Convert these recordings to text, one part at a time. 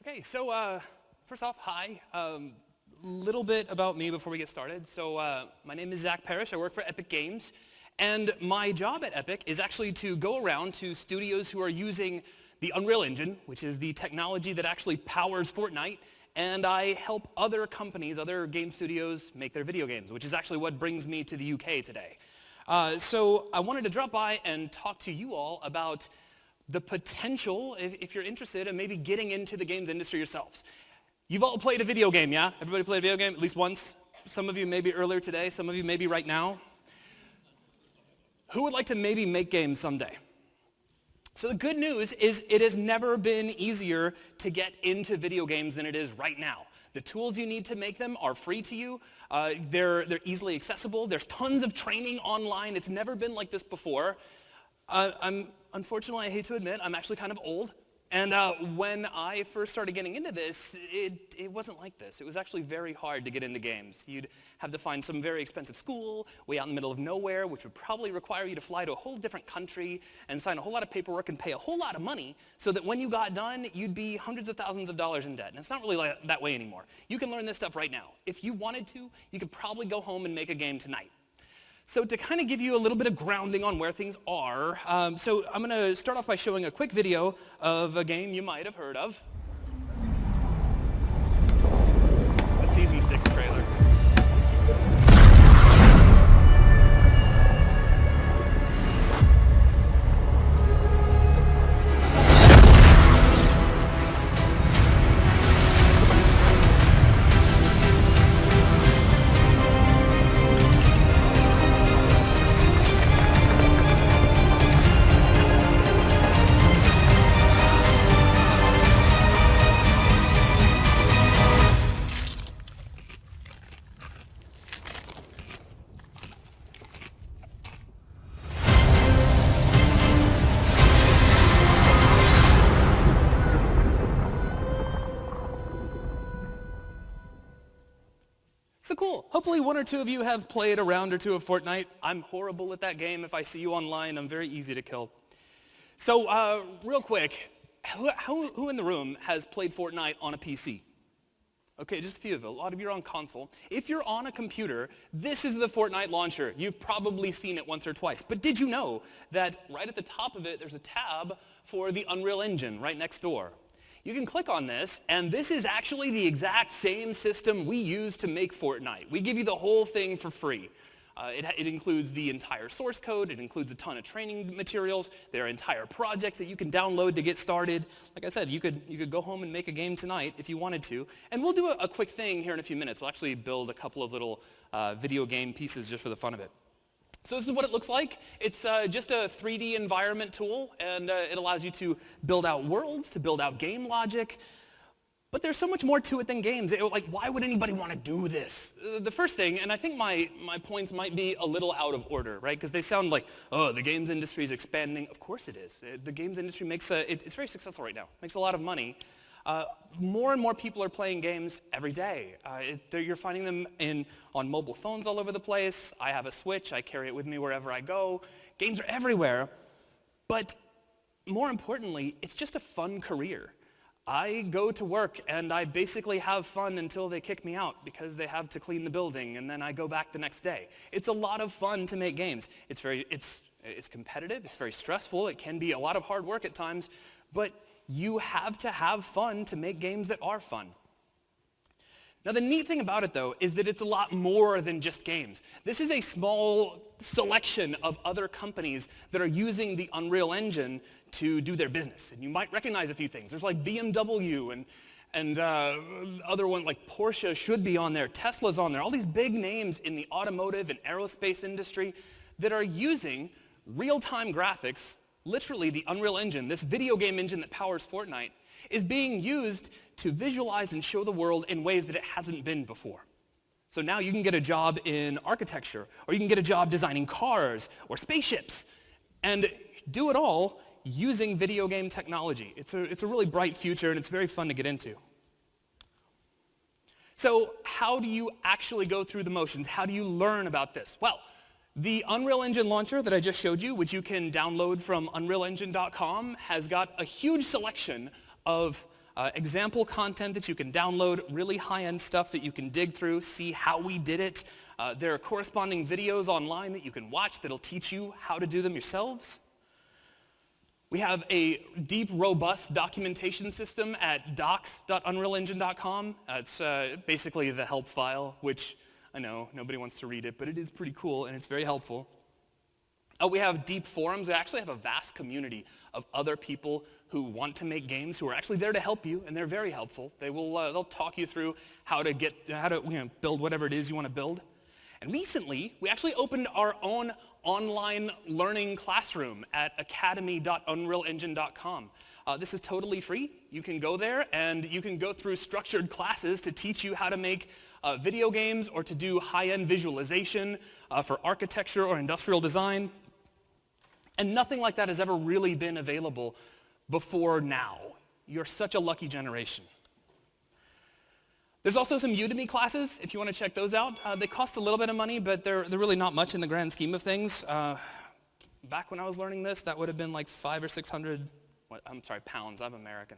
Okay, so first off, hi. Little bit about me before we get started. So my name is Zak Parrish. I work for Epic Games. And my job at Epic is actually to go around to studios who are using the Unreal Engine, which is the technology that actually powers Fortnite, and I help other companies, other game studios, make their video games, which is actually what brings me to the UK today. So I wanted to drop by and talk to you all about the potential, if you're interested, in maybe getting into the games industry yourselves. You've all played a video game, yeah? Everybody played a video game at least once? Some of you maybe earlier today, some of you maybe right now. Who would like to maybe make games someday? So the good news is it has never been easier to get into video games than it is right now. The tools you need to make them are free to you. They're easily accessible. There's tons of training online. It's never been like this before. Unfortunately, I hate to admit, I'm actually kind of old. And when I first started getting into this, it wasn't like this. It was actually very hard to get into games. You'd have to find some very expensive school way out in the middle of nowhere, which would probably require you to fly to a whole different country and sign a whole lot of paperwork and pay a whole lot of money so that when you got done, you'd be hundreds of thousands of dollars in debt. And it's not really like that way anymore. You can learn this stuff right now. If you wanted to, you could probably go home and make a game tonight. So to kind of give you a little bit of grounding on where things are, so I'm going to start off by showing a quick video of a game you might have heard of. It's the Season 6 trailer. So cool. Hopefully one or two of you have played a round or two of Fortnite. I'm horrible at that game. If I see you online, I'm very easy to kill. So real quick, who in the room has played Fortnite on a PC? Okay, just a few of you. A lot of you are on console. If you're on a computer, this is the Fortnite Launcher. You've probably seen it once or twice. But did you know that right at the top of it, there's a tab for the Unreal Engine right next door? You can click on this, and this is actually the exact same system we use to make Fortnite. We give you the whole thing for free. It includes the entire source code. It includes a ton of training materials. There are entire projects that you can download to get started. Like I said, you could go home and make a game tonight if you wanted to. And we'll do a quick thing here in a few minutes. We'll actually build a couple of little video game pieces just for the fun of it. So this is what it looks like. It's just a 3D environment tool, and it allows you to build out worlds, to build out game logic. But there's so much more to it than games. Like, why would anybody want to do this? The first thing, and I think my points might be a little out of order, right? Because they sound like, oh, the games industry is expanding. Of course it is. The games industry it's very successful right now. Makes a lot of money. More and more people are playing games every day. You're finding them on mobile phones all over the place. I have a Switch. I carry it with me wherever I go. Games are everywhere. But more importantly, it's just a fun career. I go to work and I basically have fun until they kick me out because they have to clean the building, and then I go back the next day. It's a lot of fun to make games. It's competitive. It's very stressful. It can be a lot of hard work at times, but you have to have fun to make games that are fun. Now the neat thing about it though is that it's a lot more than just games. This is a small selection of other companies that are using the Unreal Engine to do their business. And you might recognize a few things. There's like BMW and other one like Porsche should be on there, Tesla's on there, all these big names in the automotive and aerospace industry that are using real-time graphics. Literally, the Unreal Engine, this video game engine that powers Fortnite, is being used to visualize and show the world in ways that it hasn't been before. So now you can get a job in architecture, or you can get a job designing cars or spaceships, and do it all using video game technology. It's a really bright future, and it's very fun to get into. So how do you actually go through the motions? How do you learn about this? Well, the Unreal Engine launcher that I just showed you, which you can download from unrealengine.com, has got a huge selection of example content that you can download, really high-end stuff that you can dig through, see how we did it. There are corresponding videos online that you can watch that'll teach you how to do them yourselves. We have a deep, robust documentation system at docs.unrealengine.com. It's basically the help file, which I know nobody wants to read it, but it is pretty cool and it's very helpful. We have deep forums. We actually have a vast community of other people who want to make games, who are actually there to help you, and they're very helpful. They'll talk you through how to build whatever it is you want to build. And recently, we actually opened our own online learning classroom at academy.unrealengine.com. This is totally free. You can go there and you can go through structured classes to teach you how to make video games or to do high-end visualization for architecture or industrial design. And nothing like that has ever really been available before now. You're such a lucky generation. There's also some Udemy classes, if you want to check those out. They cost a little bit of money, but they're really not much in the grand scheme of things. Back when I was learning this, that would have been like 500 or 600, pounds. I'm American.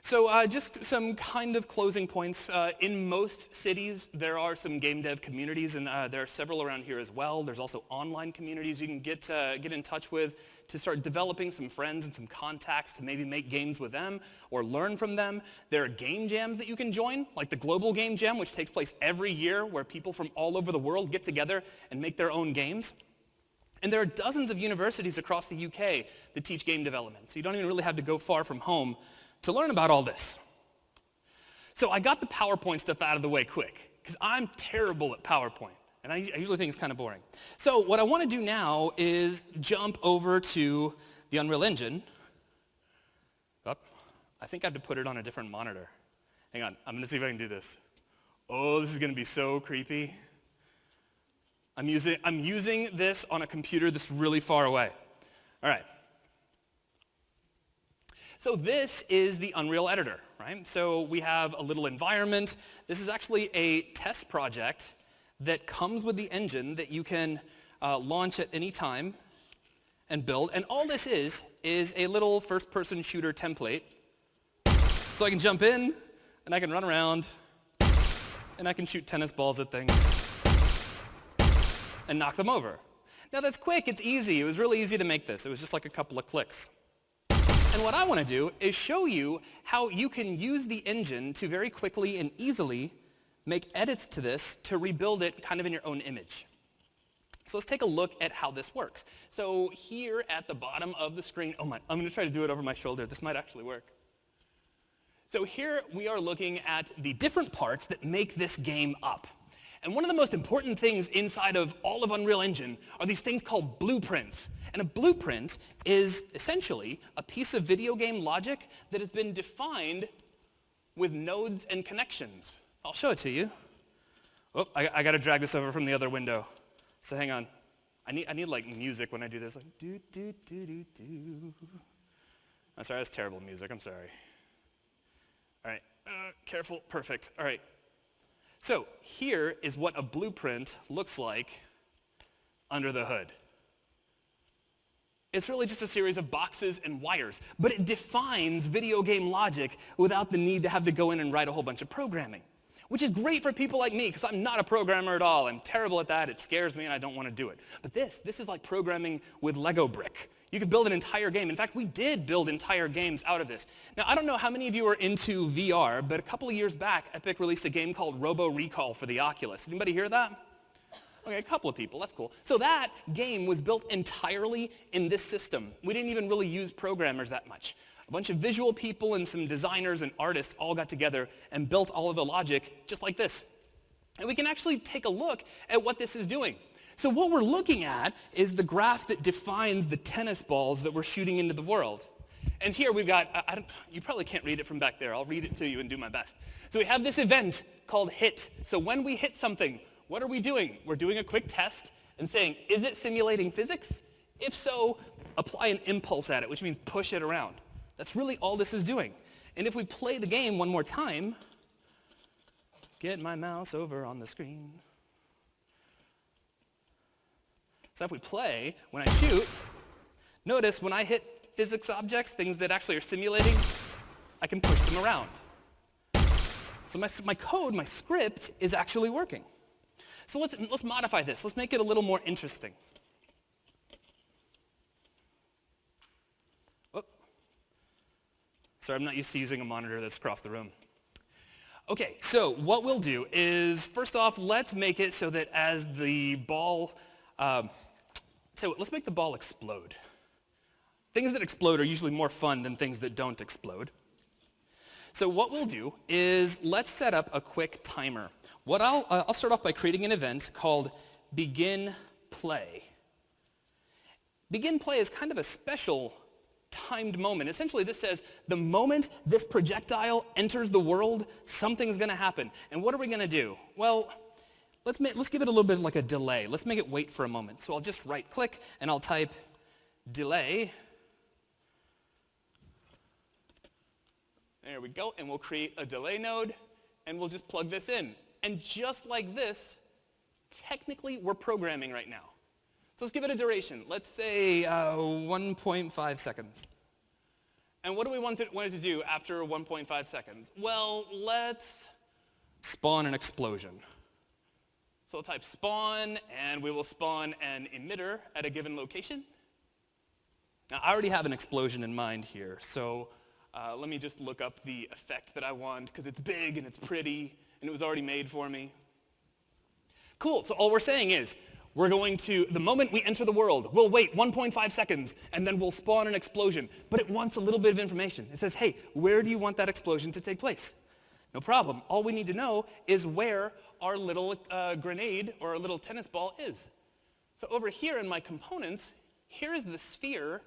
So just some kind of closing points. In most cities, there are some game dev communities, and there are several around here as well. There's also online communities you can get in touch with to start developing some friends and some contacts to maybe make games with them or learn from them. There are game jams that you can join, like the Global Game Jam, which takes place every year, where people from all over the world get together and make their own games. And there are dozens of universities across the UK that teach game development, so you don't even really have to go far from home to learn about all this. So I got the PowerPoint stuff out of the way quick, because I'm terrible at PowerPoint, and I usually think it's kind of boring. So what I want to do now is jump over to the Unreal Engine. Oh, I think I have to put it on a different monitor. Hang on, I'm going to see if I can do this. Oh, this is going to be so creepy. I'm using this on a computer that's really far away. All right. So this is the Unreal Editor, right? So we have a little environment. This is actually a test project that comes with the engine that you can launch at any time and build. And all this is a little first-person shooter template. So I can jump in, and I can run around, and I can shoot tennis balls at things and knock them over. Now that's quick, it's easy. It was really easy to make this. It was just like a couple of clicks. And what I want to do is show you how you can use the engine to very quickly and easily make edits to this to rebuild it kind of in your own image. So let's take a look at how this works. So here at the bottom of the screen, I'm going to try to do it over my shoulder. This might actually work. So here we are looking at the different parts that make this game up. And one of the most important things inside of all of Unreal Engine are these things called blueprints. And a blueprint is essentially a piece of video game logic that has been defined with nodes and connections. I'll show it to you. Oh, I got to drag this over from the other window. So hang on. I need like music when I do this. Like do do do do do. I'm sorry, that's terrible music. I'm sorry. All right, careful. Perfect. All right. So here is what a blueprint looks like under the hood. It's really just a series of boxes and wires, but it defines video game logic without the need to have to go in and write a whole bunch of programming, which is great for people like me, because I'm not a programmer at all. I'm terrible at that. It scares me, and I don't want to do it. But this is like programming with Lego brick. You could build an entire game. In fact, we did build entire games out of this. Now, I don't know how many of you are into VR, but a couple of years back, Epic released a game called Robo Recall for the Oculus. Anybody hear that? Okay, a couple of people. That's cool. So that game was built entirely in this system. We didn't even really use programmers that much. A bunch of visual people and some designers and artists all got together and built all of the logic just like this. And we can actually take a look at what this is doing. So what we're looking at is the graph that defines the tennis balls that we're shooting into the world. And here we've got, you probably can't read it from back there. I'll read it to you and do my best. So we have this event called hit. So when we hit something, what are we doing? We're doing a quick test and saying, is it simulating physics? If so, apply an impulse at it, which means push it around. That's really all this is doing. And if we play the game one more time, get my mouse over on the screen. So if we play, when I shoot, notice when I hit physics objects, things that actually are simulating, I can push them around. So my code, my script, is actually working. So let's modify this. Let's make it a little more interesting. Oh. Sorry, I'm not used to using a monitor that's across the room. Okay, so what we'll do is, first off, let's make it so that as the ball, let's make the ball explode. Things that explode are usually more fun than things that don't explode. So what we'll do is let's set up a quick timer. I'll start off by creating an event called begin play. Begin play is kind of a special timed moment. Essentially, this says the moment this projectile enters the world, something's going to happen. And what are we going to do? Well, let's give it a little bit like a delay. Let's make it wait for a moment. So I'll just right-click and I'll type delay. There we go, and we'll create a delay node, and we'll just plug this in. And just like this, technically we're programming right now. So let's give it a duration. Let's say 1.5 seconds. And what do we want it to do after 1.5 seconds? Well, let's spawn an explosion. So we'll type spawn, and we will spawn an emitter at a given location. Now, I already have an explosion in mind here, so let me just look up the effect that I want, because it's big and it's pretty, and it was already made for me. Cool, so all we're saying is, we're going to, the moment we enter the world, we'll wait 1.5 seconds, and then we'll spawn an explosion. But it wants a little bit of information. It says, hey, where do you want that explosion to take place? No problem. All we need to know is where our little grenade or our little tennis ball is. So over here in my components, here is the sphere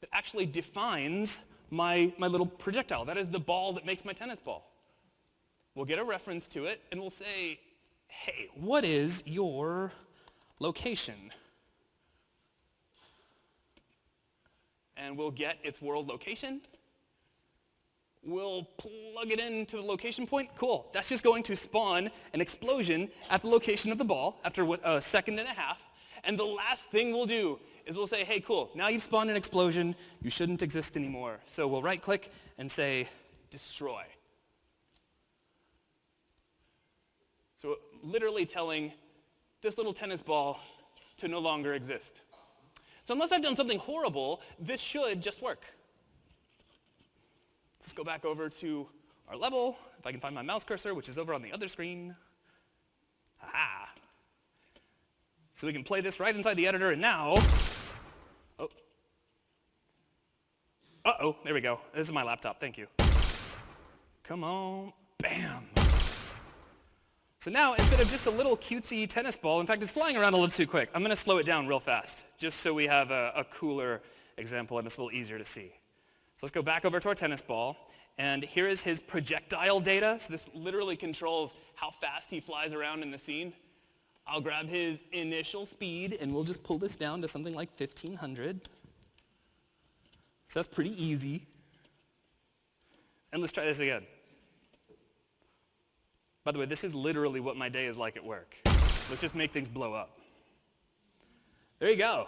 that actually defines my little projectile. That is the ball that makes my tennis ball. We'll get a reference to it, and we'll say, hey, what is your location? And we'll get its world location. We'll plug it into the location point. Cool. That's just going to spawn an explosion at the location of the ball after a second and a half. And the last thing we'll do is we'll say, hey, cool, now you've spawned an explosion. You shouldn't exist anymore. So we'll right-click and say, destroy. So literally telling this little tennis ball to no longer exist. So unless I've done something horrible, this should just work. Let's go back over to our level, if I can find my mouse cursor, which is over on the other screen. Aha. So we can play this right inside the editor, and now, there we go. This is my laptop, thank you. Come on, bam. So now, instead of just a little cutesy tennis ball, in fact, it's flying around a little too quick. I'm going to slow it down real fast, just so we have a cooler example and it's a little easier to see. So let's go back over to our tennis ball, and here is his projectile data. So this literally controls how fast he flies around in the scene. I'll grab his initial speed, and we'll just pull this down to something like 1,500. So that's pretty easy. And let's try this again. By the way, this is literally what my day is like at work. Let's just make things blow up. There you go.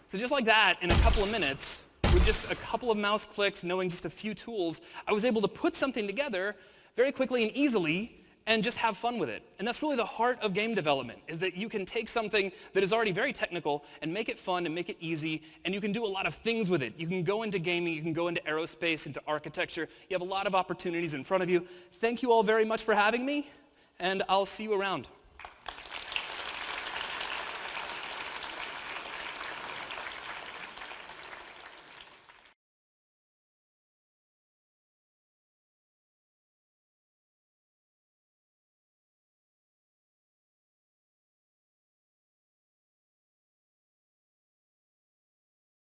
So just like that, in a couple of minutes, with just a couple of mouse clicks, knowing just a few tools, I was able to put something together very quickly and easily and just have fun with it. And that's really the heart of game development, is that you can take something that is already very technical and make it fun and make it easy, and you can do a lot of things with it. You can go into gaming, you can go into aerospace, into architecture. You have a lot of opportunities in front of you. Thank you all very much for having me, and I'll see you around.